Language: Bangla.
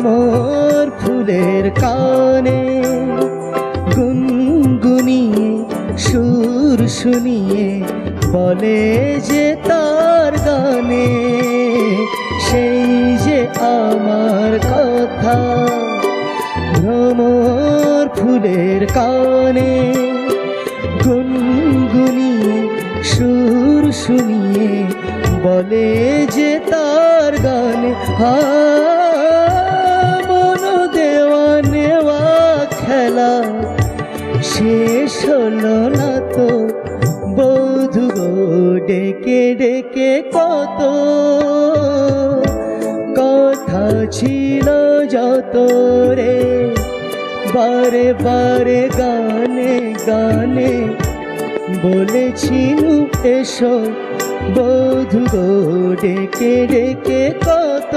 মোর ফুলের কানে গুনগুনিয়ে সুর শুনিয়ে বলে যে তার গানে সেই যে আমার কথা। ভ্রমর ফুলের কানে গুনগুনিয়ে সুর শুনিয়ে বলে যে তার গানে মন দেওয়া নেওয়া খেলা শেষ হলো না তো বধূ গো, ডেকে ডেকে কত কথা ছিল যত রে, বারে বারে গানে গানে বলেছিল এসো বধূ গো, ডেকে ডেকে কত